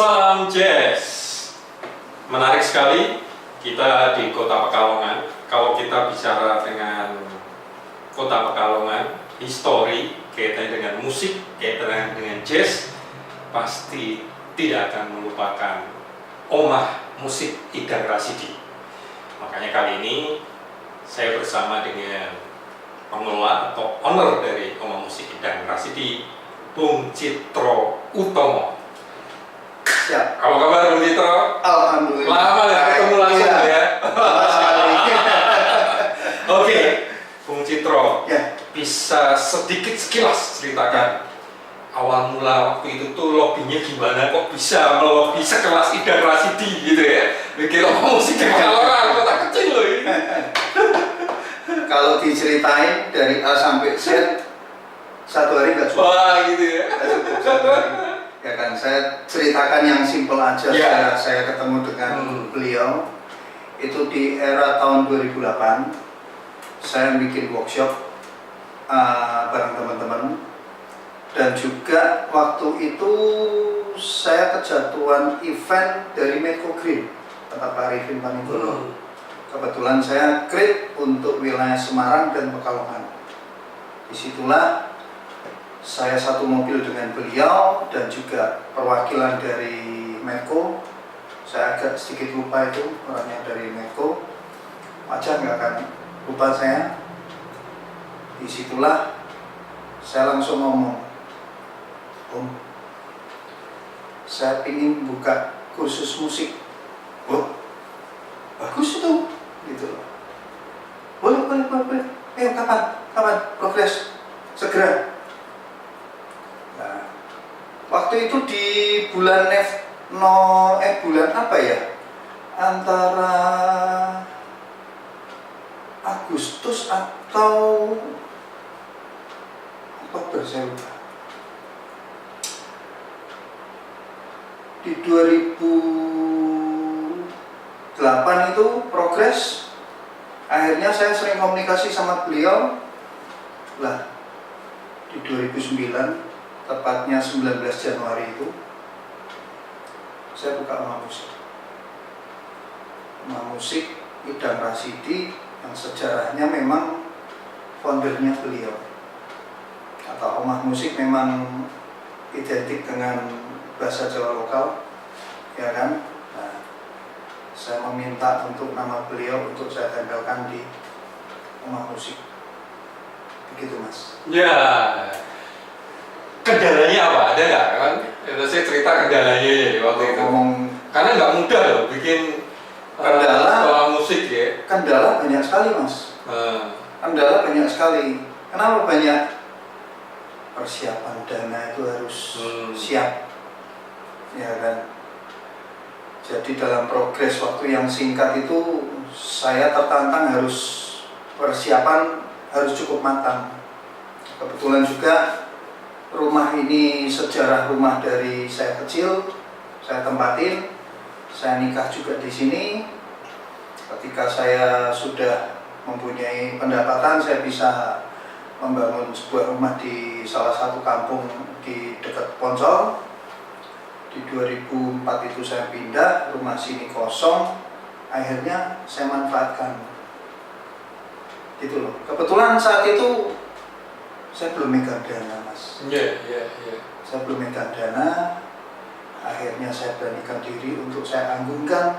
Salam Jazz. Menarik sekali kita di Kota Pekalongan. Kalau kita bicara dengan Kota Pekalongan, histori kaitannya dengan musik, kaitannya dengan jazz, pasti tidak akan melupakan Omah Musik Idang Rasidi. Makanya kali ini saya bersama dengan pengelola atau owner dari Omah Musik Idang Rasidi, Bung Citro Utomo. Siap. Apa kabar Bung Citro? Alhamdulillah. Lama ya ketemu langsung ya. Lama sekali. Oke, Bung Citro, Ya. bisa sedikit sekilas ceritakan awal mula waktu itu tuh lobbynya gimana, kok bisa melobi sekelas Idang Rasidi gitu ya, bikin Omah Musik Pekalongan, kota kecil loh ini. Kalau diceritain dari A sampai Z, satu hari nggak cukup. Wah gitu ya. Nggak cukup satu hari. Ya kan, saya ceritakan yang simpel aja. Ya. Saya ketemu dengan beliau itu di era tahun 2008. Saya bikin workshop bareng teman-teman, dan juga waktu itu saya kejatuhan event dari Medco Green, tempat Pak Arifin Paninggono. Kebetulan saya create untuk wilayah Semarang dan Pekalongan. Disitulah saya satu mobil dengan beliau dan juga perwakilan dari Medco. Saya agak sedikit lupa itu orangnya dari Medco. Wajar nggak kan lupa saya. Disitulah saya langsung ngomong, Om, saya ingin buka kursus musik. Oh, bagus itu, gitu. Boleh. Kapan? Progres, segera. Nah, waktu itu di bulan bulan apa ya? Antara Agustus atau Oktober, saya lupa. Di 2008 itu progres. Akhirnya saya sering komunikasi sama beliau. Lah, di 2009, tepatnya 19 Januari itu, saya buka Omah Musik. Omah Musik Idang Rasidi, yang sejarahnya memang foundernya beliau. Atau Omah Musik memang identik dengan bahasa Jawa lokal, ya kan? Nah, saya meminta untuk nama beliau untuk saya tempelkan di Omah Musik. Begitu, Mas. Ya, kendalanya apa? Ada nggak kan? Itu saya cerita kendalanya ya waktu itu. Karena nggak mudah loh bikin sekolah musik ya. Kendala banyak sekali, Mas. Kendala banyak sekali. Kenapa banyak? Persiapan dana itu harus siap, ya kan. Jadi dalam progres waktu yang singkat itu saya tertantang harus persiapan harus cukup matang. Kebetulan juga rumah ini sejarah rumah dari saya kecil, saya tempatin. Saya nikah juga di sini. Ketika saya sudah mempunyai pendapatan, saya bisa membangun sebuah rumah di salah satu kampung di dekat Poncol. Di 2004 itu saya pindah, rumah sini kosong. Akhirnya saya manfaatkan. Gitu loh. Kebetulan saat itu saya belum megang dana, Mas. Iya. Saya belum megang dana. Akhirnya saya beranikan diri untuk saya anggungkan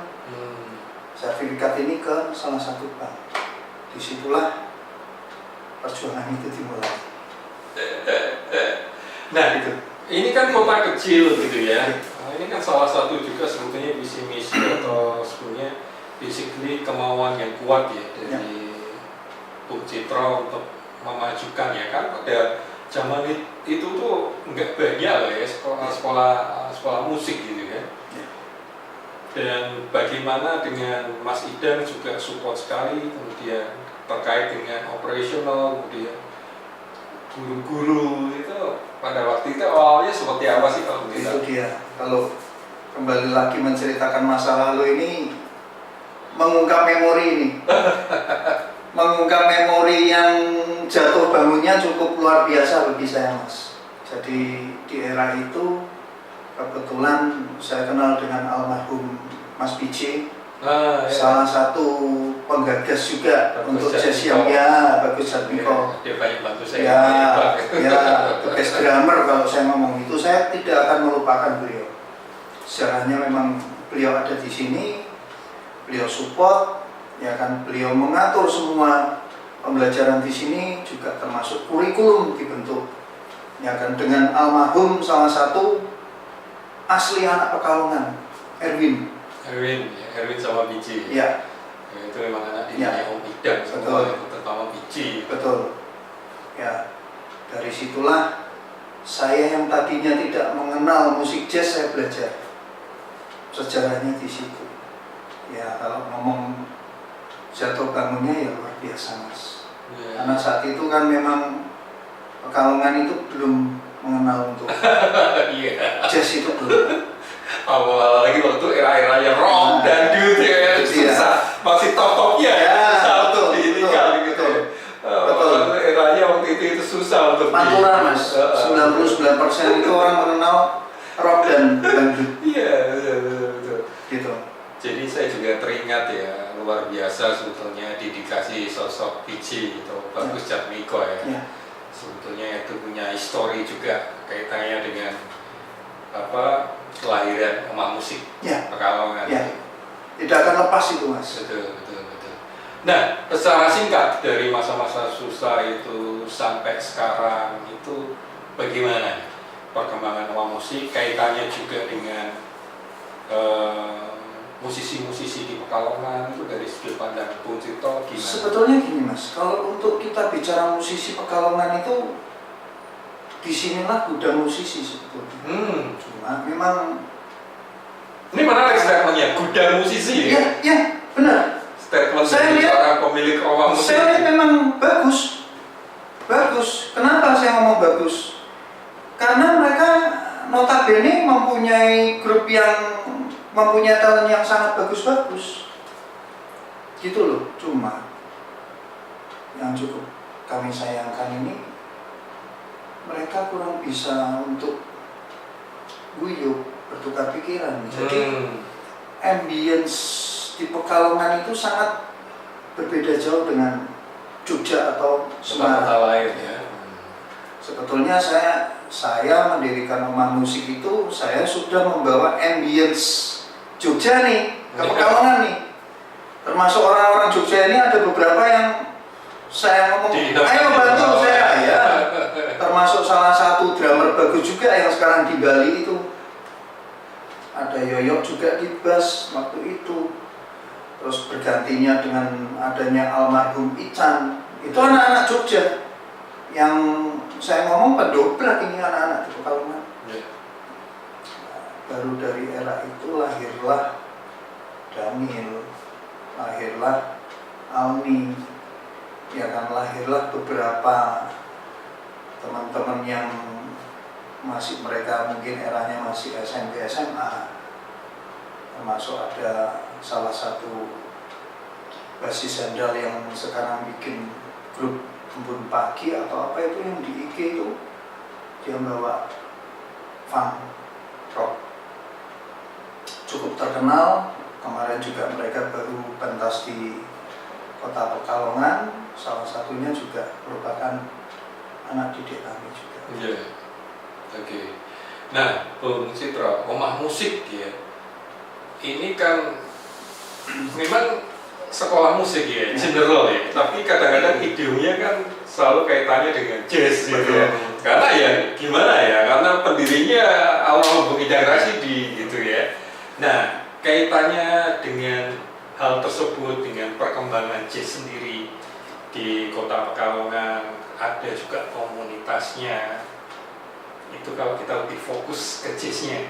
sertifikat ini ke salah satu bank. Disitulah perjuangan itu dimulai. Nah, gitu. Ini kan kota kecil gitu ya. Nah, ini kan salah satu juga sebetulnya visi misi atau sebetulnya basically kemauan yang kuat ya dari Bung Citro untuk memajukan ya kan. Pada zaman itu tuh nggak banyak lah ya sekolah musik gitu ya. Dan bagaimana dengan Mas Idang juga support sekali, kemudian terkait dengan operasional, kemudian guru-guru itu pada waktu itu awalnya seperti apa sih kalau kita? Itu dia. Kalau kembali lagi menceritakan masa lalu ini, mengungkap memori ini, mengungkap memori yang jatuh bangunnya cukup luar biasa bagi saya, Mas. Jadi di era itu kebetulan saya kenal dengan almarhum Mas Biji, ya. salah satu penggagas juga Bagus untuk Jatmiko. jazz yang ya Bagus Jatmiko. Dia banyak bantu saya. Ya, best drummer kalau saya ngomong itu, saya tidak akan melupakan beliau. Sejarahnya memang beliau ada di sini, beliau support, ya kan, beliau mengatur semua pembelajaran di sini, juga termasuk kurikulum dibentuk, ya kan, dengan almarhum salah satu asli anak Pekalongan, Erwin sama Biji. ya. Itu memang anak didiknya Om Idang semua, Betul. terutama Biji. Betul ya. Dari situlah saya yang tadinya tidak mengenal musik jazz, saya belajar sejarahnya di situ. Ya, kalau ngomong jatuh bangunnya ya luar biasa, Mas. Karena saat itu kan memang Pekalongan itu belum mengenal untuk jazz, itu belum. Awal lagi waktu era-eranya rock dan dangdut ya, susah, masih top-topnya ya, betul, ditinggal gitu. Betul. Eranya waktu itu susah untuk Pantura, Mas. 99% itu orang mengenal rock dan dangdut. Iya, betul. Gitu. Jadi saya juga teringat ya, luar biasa sebetulnya dedikasi sosok Biji gitu, Bagus Jatmiko ya. Sebetulnya itu punya histori juga kaitannya dengan kelahiran Omah Musik Pekalongan. Ya. Tidak akan lepas itu, Mas. Betul. Nah, secara singkat dari masa-masa susah itu sampai sekarang itu bagaimana perkembangan Omah Musik, kaitannya juga dengan musisi-musisi di Pekalongan itu dari sudut pandang Bung Cipto gimana? Sebetulnya gini, Mas, kalau untuk kita bicara musisi Pekalongan itu disinilah gudang musisi sebetulnya. Cuma memang ini menarik statementnya, gudang musisi ya? Iya, benar. Statement saya dari lihat, seorang pemilik Omah Musik. Saya lihat memang bagus. Kenapa saya ngomong bagus? Karena mereka notabene mempunyai grup yang mempunyai talent yang sangat bagus-bagus. Gitu loh. Cuma yang cukup kami sayangkan ini, mereka kurang bisa untuk guyup, bertukar pikiran. Jadi ambience di Pekalongan itu sangat berbeda jauh dengan Jogja atau Semarang lain ya. Sebetulnya saya mendirikan Omah Musik itu, saya sudah membawa ambience Jogja nih ke Pekalongan nih. Termasuk orang-orang Jogja ini ada beberapa yang saya ngomong, ayo bantu saya ya. Termasuk salah satu drummer bagus juga yang sekarang di Bali itu. Ada Yoyok juga di bass waktu itu. Terus bergantinya dengan adanya almarhum Ican. Itu anak-anak Jogja yang saya ngomong pendobrak ini anak-anak di Pekalongan. Baru dari era itu lahirlah Daniel, lahirlah Alni, ya kan, lahirlah beberapa teman-teman yang masih, mereka mungkin eranya masih SMP SMA, termasuk ada salah satu basis sandal yang sekarang bikin grup Embun Pagi atau apa itu yang di IG itu, dia bawa funk rock cukup terkenal. Kemarin juga mereka baru pentas di Kota Pekalongan, salah satunya juga merupakan anak didik kami juga. Iya. Oke. Nah, Bung Citra, Omah Musik ya. Ini kan memang sekolah musik ya, general ya. Tapi kadang-kadang idenya kan selalu kaitannya dengan jazz gitu ya. Karena ya gimana ya, karena pendirinya almarhum Bung Idang Rasidi gitu ya. Nah, kaitannya dengan hal tersebut, dengan perkembangan jazz sendiri di Kota Pekalongan, ada juga komunitasnya. Itu kalau kita lebih fokus ke jazznya,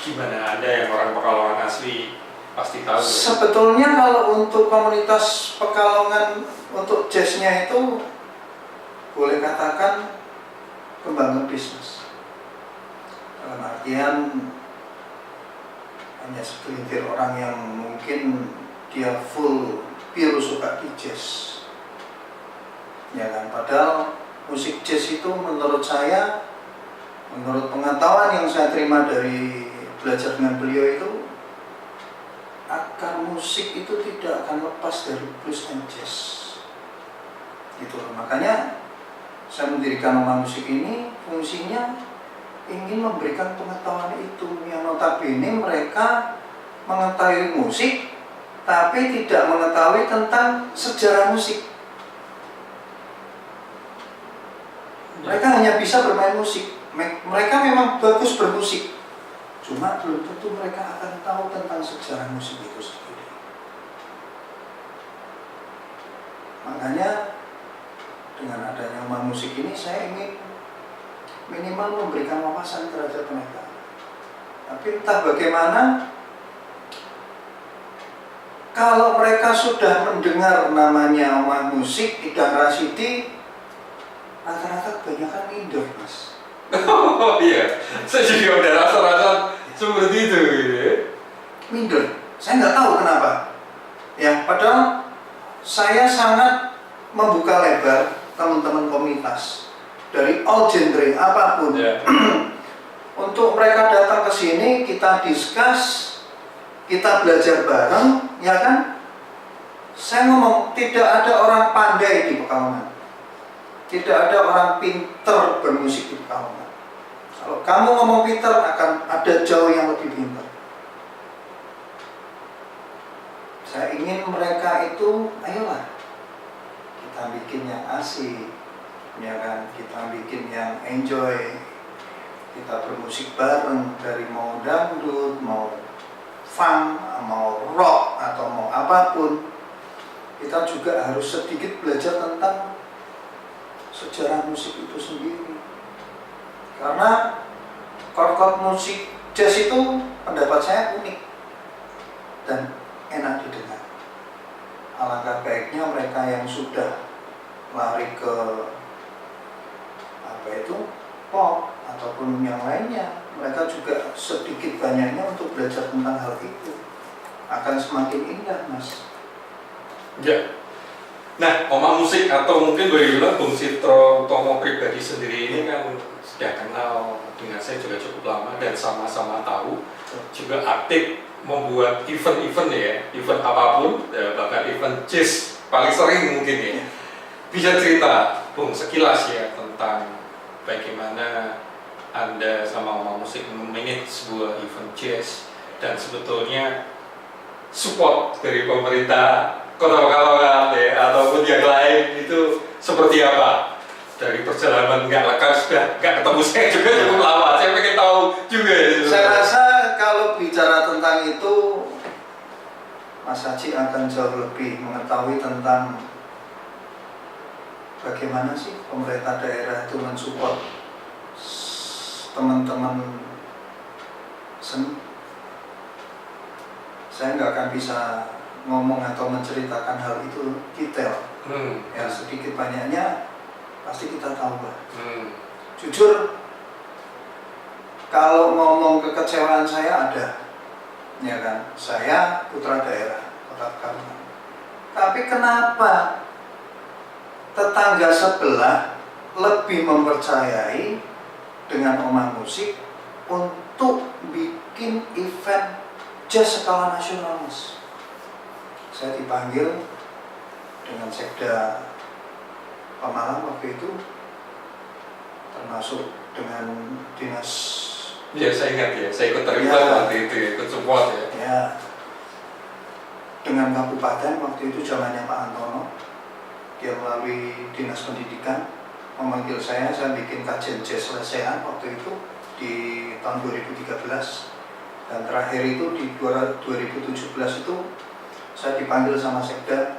gimana? Ada yang orang Pekalongan asli pasti tahu. Sebetulnya kalau untuk komunitas Pekalongan untuk jazznya itu boleh katakan kembangkan bisnis. Dalam artian hanya segelintir orang yang mungkin dia full pure suka di jazz, ya kan. Padahal musik jazz itu menurut saya Menurut pengetahuan yang saya terima dari belajar dengan beliau itu, akar musik itu tidak akan lepas dari blues and jazz. Gitu. Makanya saya mendirikan Oma Musik ini fungsinya ingin memberikan pengetahuan itu, yang notabene mereka mengetahui musik tapi tidak mengetahui tentang sejarah musik. Mereka hanya bisa bermain musik. Mereka memang bagus bermusik, cuma belum tentu mereka akan tahu tentang sejarah musik itu sendiri. Makanya dengan adanya Oma Musik ini saya ingin minimal memberikan wawasan terhadap mereka. Tapi entah bagaimana, kalau mereka sudah mendengar namanya Oma Musik, Idang Rasidi, rata-rata kebanyakan minder, Mas. Oh iya, saya juga udah rasa-rasa seperti itu gitu ya. Minder, saya nggak tahu kenapa. Ya, padahal saya sangat membuka lebar teman-teman komunitas dari all genre apapun. Yeah. Untuk mereka datang ke sini, kita discuss, kita belajar bareng, ya kan? Saya ngomong, tidak ada orang pandai di Pekalongan. Tidak ada orang pinter bermusik di Pekalongan. Kalau kamu ngomong pinter, akan ada jauh yang lebih pinter. Saya ingin mereka itu, ayolah, kita bikin yang asik, ya kan? Kita bikin yang enjoy. Kita bermusik bareng, dari mau dangdut, mau funk, mau rock, atau mau apapun. Kita juga harus sedikit belajar tentang sejarah musik itu sendiri. Karena chord-chord musik jazz itu pendapat saya unik dan enak didengar. Alangkah baiknya mereka yang sudah lari ke pop ataupun yang lainnya, mereka juga sedikit banyaknya untuk belajar tentang hal itu akan semakin indah, Mas. Ya. Nah, Oma Musik atau mungkin boleh bilang Bung Citro Utomo pribadi sendiri ini kan sudah kenal dengan saya juga cukup lama dan sama-sama tahu juga aktif membuat event-event ya, event apapun, ya, bahkan event jazz paling sering mungkin ya. Bisa cerita Bung sekilas ya tentang bagaimana Anda sama Oma Musik memanage sebuah event jazz dan sebetulnya support dari pemerintah Kota Pekalongan ya, ataupun yang lain itu seperti apa? Dari perjalanan nggak lekas sudah nggak ketemu saya juga cukup lama, saya pengen tahu juga ya. Saya rasa kalau bicara tentang itu Mas Haji akan jauh lebih mengetahui tentang bagaimana sih pemerintah daerah itu mensupport teman-teman seni. Saya nggak akan bisa ngomong atau menceritakan hal itu detail. Ya sedikit banyaknya pasti kita tahu lah. Jujur, kalau ngomong kekecewaan saya ada, ya kan? Saya putra daerah Kota Pekalongan. Tapi kenapa tetangga sebelah lebih mempercayai dengan Oma Musik untuk bikin event jazz skala nasional, Mas? Saya dipanggil dengan Sekda Pemalang waktu itu, termasuk dengan dinas. Ya saya ingat ya, saya ikut terlibat waktu itu ya, ikut support ya. Ya, dengan kabupaten waktu itu zamannya Pak Antono, dia melalui dinas pendidikan memanggil saya bikin kajian jazz lesehan waktu itu di tahun 2013 dan terakhir itu di 2017 itu saya dipanggil sama Sekda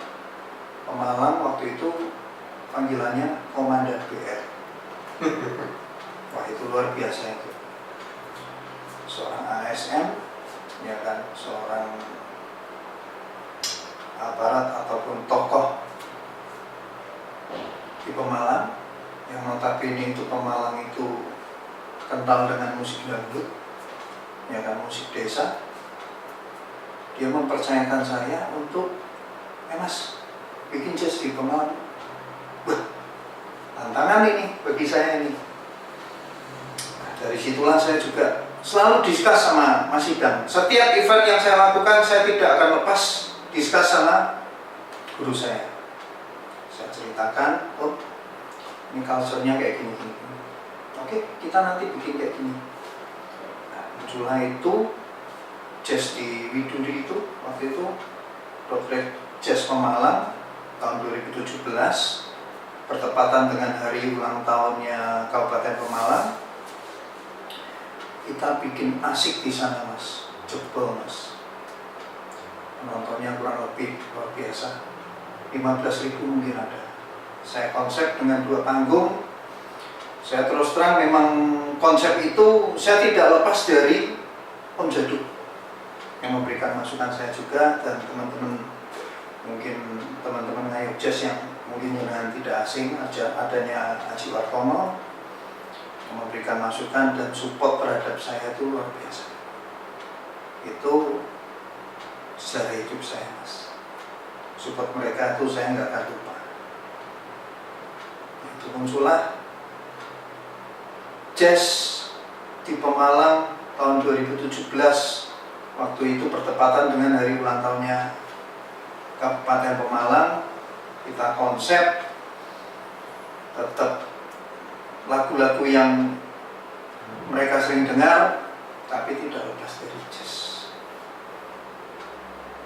Pemalang waktu itu, panggilannya Komandan BR. Wah itu luar biasa itu. Seorang ASN, ya kan, seorang aparat ataupun tokoh di Pemalang, yang notabene itu Pemalang itu kental dengan musik dangdut, ya kan, musik desa. Dia mempercayakan saya untuk, Mas, bikin jazz di Pemalang. Wah, tantangan ini bagi saya ini. dari situlah saya juga selalu diskus sama Mas Idam. Setiap event yang saya lakukan, saya tidak akan lepas diskus sama guru saya. Saya ceritakan, oh ini culture-nya kayak gini. Oke, kita nanti bikin kayak gini. Nah, muncullah itu jazz di Widuri itu, waktu itu Road Trip Jazz Pemalang tahun 2017, bertepatan dengan hari ulang tahunnya Kabupaten Pemalang. Kita bikin asik di sana Mas, jebol Mas. Penontonnya kurang lebih luar biasa, 15.000 mungkin ada. Saya konsep dengan 2 panggung. Saya terus terang memang konsep itu saya tidak lepas dari Om Jaduk yang memberikan masukan saya juga, dan teman-teman, mungkin teman-teman Ngayog Jazz yang mungkin dengan tidak asing adanya Aji Wartono yang memberikan masukan dan support terhadap saya itu luar biasa. Itu sejarah hidup saya Mas. Support mereka itu saya nggak akan lupa. Itu muncullah jazz di Pemalang tahun 2017. Waktu itu bertepatan dengan hari ulang tahunnya Kabupaten Pemalang. Kita konsep tetap lagu-lagu yang mereka sering dengar, tapi tidak lepas dari jazz.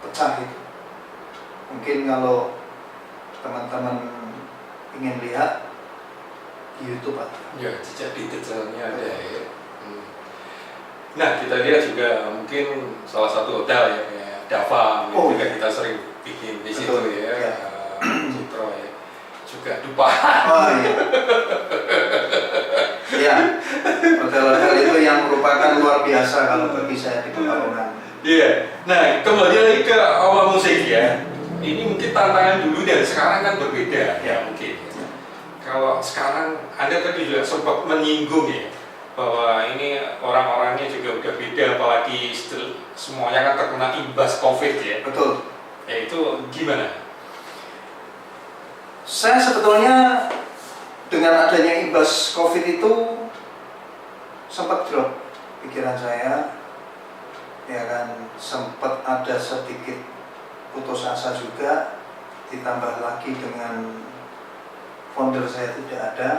Pecah itu. Mungkin kalau teman-teman ingin lihat di YouTube ada. Ya, jejak digitalnya ada ya. Nah, kita lihat juga mungkin salah satu hotel ya, kayak Dava, juga kita sering bikin di situ ya. Citro ya. Juga Dupa. Oh iya. Ya, hotel-hotel itu yang merupakan luar biasa kalau bagi saya di Pekalongan. Iya. Nah, kembali lagi ke awal musik ya. Ini mungkin tantangan dulu dan sekarang kan berbeda ya mungkin. Kalau sekarang Anda tadi juga sempat menyinggung ya, bahwa ini orang-orangnya juga udah beda, apalagi semuanya kan terkena imbas COVID ya. Betul. Ya itu gimana? Saya sebetulnya dengan adanya imbas COVID itu sempat drop pikiran saya, ya kan, sempat ada sedikit putus asa juga, ditambah lagi dengan founder saya tidak ada.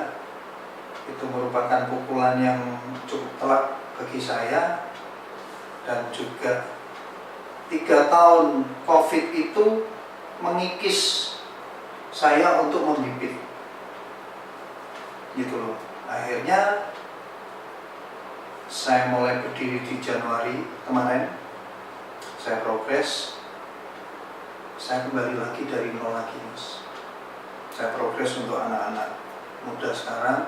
Itu merupakan pukulan yang cukup telak bagi saya, dan juga 3 tahun COVID itu mengikis saya untuk membibit gitu loh. Akhirnya saya mulai berdiri di Januari kemarin, saya progres, saya kembali lagi dari nol lagi Mas. Saya progres untuk anak-anak muda sekarang.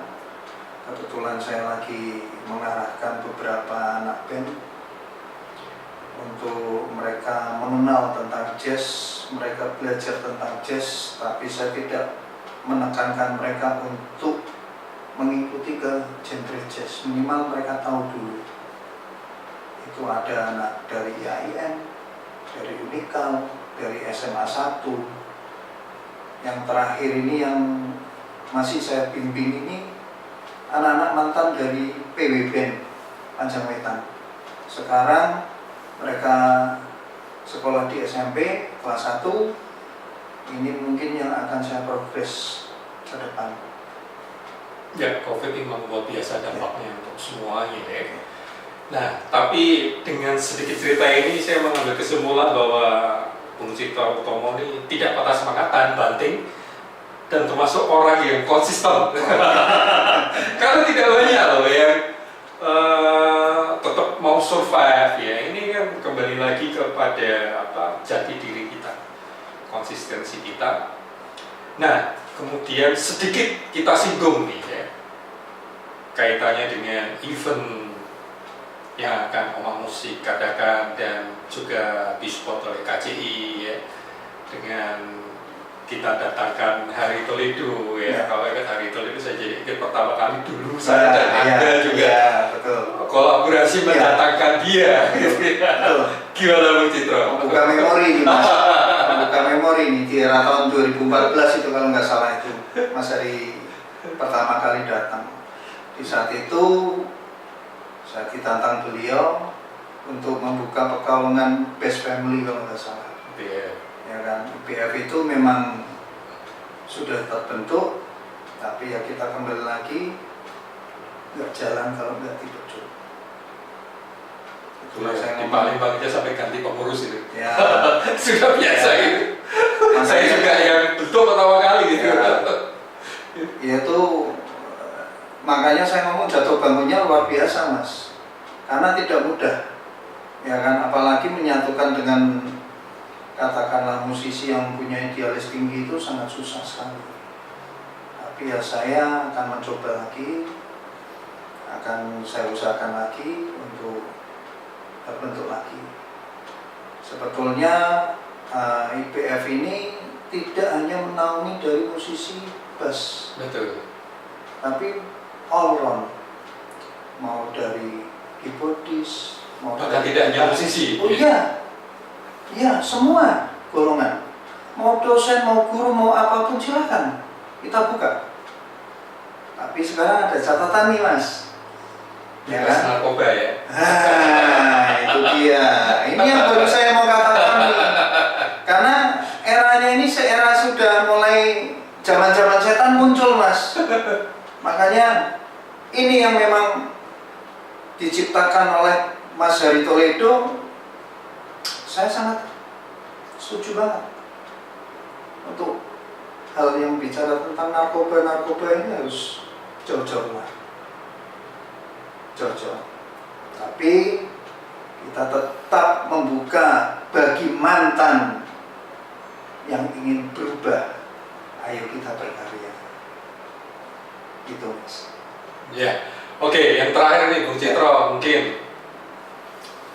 Kebetulan saya lagi mengarahkan beberapa anak band untuk mereka mengenal tentang jazz, mereka belajar tentang jazz, tapi saya tidak menekankan mereka untuk mengikuti ke genre jazz. Minimal mereka tahu dulu. Itu ada anak dari IAIN, dari Unikal, dari SMA 1. Yang terakhir ini yang masih saya bimbing ini anak-anak mantan dari PW Band Panjangwetan. Sekarang mereka sekolah di SMP kelas 1. Ini mungkin yang akan saya progres ke depan. Ya, COVID ini memang luar biasa dampaknya untuk semuanya ya. Nah, tapi dengan sedikit cerita ini saya mengambil kesimpulan bahwa Bung Citro Utomo ini tidak patah semangat, tahan banting, dan termasuk orang yang konsisten. Karena tidak banyak loh yang tetap mau survive ya. Ini kan kembali lagi kepada jati diri kita, konsistensi kita. Nah, kemudian sedikit kita singgung nih ya, kaitannya dengan event yang akan Omah Musik katakan dan juga disupport oleh KCI ya, dengan kita datangkan Hari Toledo ya. Kalau ingat Hari Toledo saya jadi ingat pertama kali dulu saya dan Anda juga betul. Kolaborasi mendatangkan dia. Betul. Gimana Bung Citro? Membuka memori nih Mas. Membuka memori nih di era tahun 2014 itu kalau nggak salah itu Mas Hari pertama kali datang. Di saat itu Saya ditantang beliau untuk membuka Pekalongan Best Family kalau nggak salah. Ya kan, IPF itu memang sudah terbentuk, tapi ya kita kembali lagi nggak jalan kalau nggak dibentuk. Itulah saya di Palembang aja sampai ganti pengurus itu. Ya. Sudah biasa Ya. gitu. Saya juga yang bentuk pertama kali gitu. Ya itu makanya saya ngomong jatuh bangunnya luar biasa, Mas. Karena tidak mudah. Ya kan, apalagi menyatukan dengan katakanlah musisi yang punya idealis tinggi itu sangat susah sekali. Tapi ya saya akan mencoba lagi, akan saya usahakan lagi untuk terbentuk lagi. Sebetulnya IPF ini tidak hanya menaungi dari musisi bass, Betul. tapi all round, mau dari keyboardis, mau Bahkan dari tidak hanya musisi. Oh iya, iya semua golongan, mau dosen, mau guru, mau apapun silakan kita buka. Tapi sekarang ada catatan nih, Mas. Ya Bebas kan? narkoba ya. Itu dia. Ini yang baru saya mau katakan nih. Karena eranya ini seera sudah mulai zaman-zaman setan muncul, Mas. Makanya ini yang memang diciptakan oleh Mas Hari Toledo. Saya sangat setuju banget untuk hal yang bicara tentang narkoba ini harus jauh-jauh lah. Jauh-jauh. Tapi kita tetap membuka bagi mantan yang ingin berubah. Ayo kita berkarya. Gitu, Mas. Ya. Oke, yang terakhir nih Bung Citro, mungkin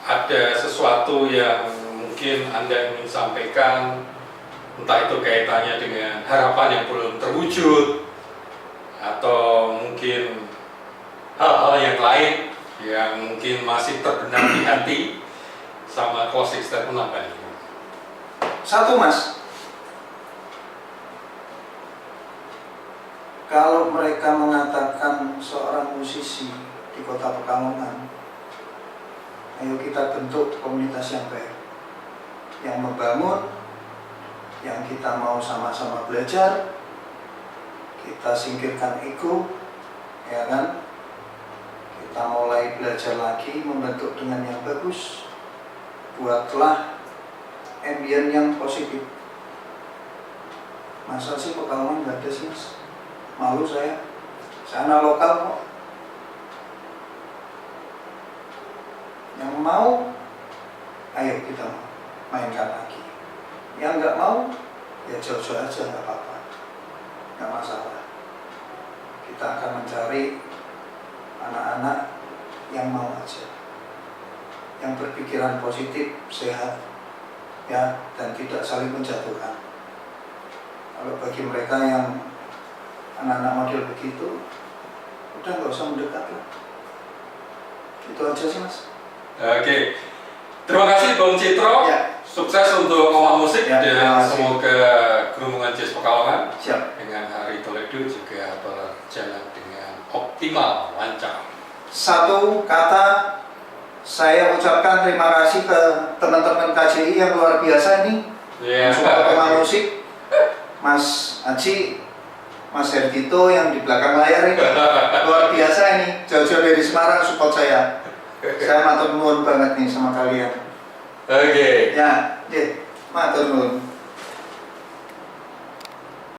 ada sesuatu yang mungkin Anda ingin sampaikan, entah itu kaitannya dengan harapan yang belum terwujud atau mungkin hal-hal yang lain yang mungkin masih terbenam di hati, sama closing statement apa ini? Satu, Mas, kalau mereka mengatakan seorang musisi di kota Pekalongan, ayo kita bentuk komunitas yang baik, yang membangun, yang kita mau sama-sama belajar, kita singkirkan ego, ya kan? Kita mulai belajar lagi, membentuk dengan yang bagus. Buatlah ambien yang positif. Masa sih Pekalongan nggak ada sih, Mas? Malu saya anak lokal kok. Yang mau, ayo kita mainkan lagi. Yang nggak mau, ya jauh-jauh aja, nggak apa-apa, nggak masalah. Kita akan mencari anak-anak yang mau aja, yang berpikiran positif, sehat, ya, dan tidak saling menjatuhkan. Kalau bagi mereka yang anak-anak model begitu, udah nggak usah mendekat lah. Itu aja sih, Mas. Oke, terima kasih Bung Citro. Ya. Sukses untuk ngomong musik Ya, dan semoga Gerumpungan Jazz Pekalongan Siap. dengan Hari Toledo juga berjalan dengan optimal, lancar. Satu kata saya ucapkan terima kasih ke teman-teman KJI yang luar biasa ini. Semua teman musik, Mas Aji, Mas Herdito yang di belakang layar ini luar biasa ini, jauh-jauh dari Semarang support saya. Saya matur nuwun banget nih sama kalian. Oke. Ya, matur nuwun.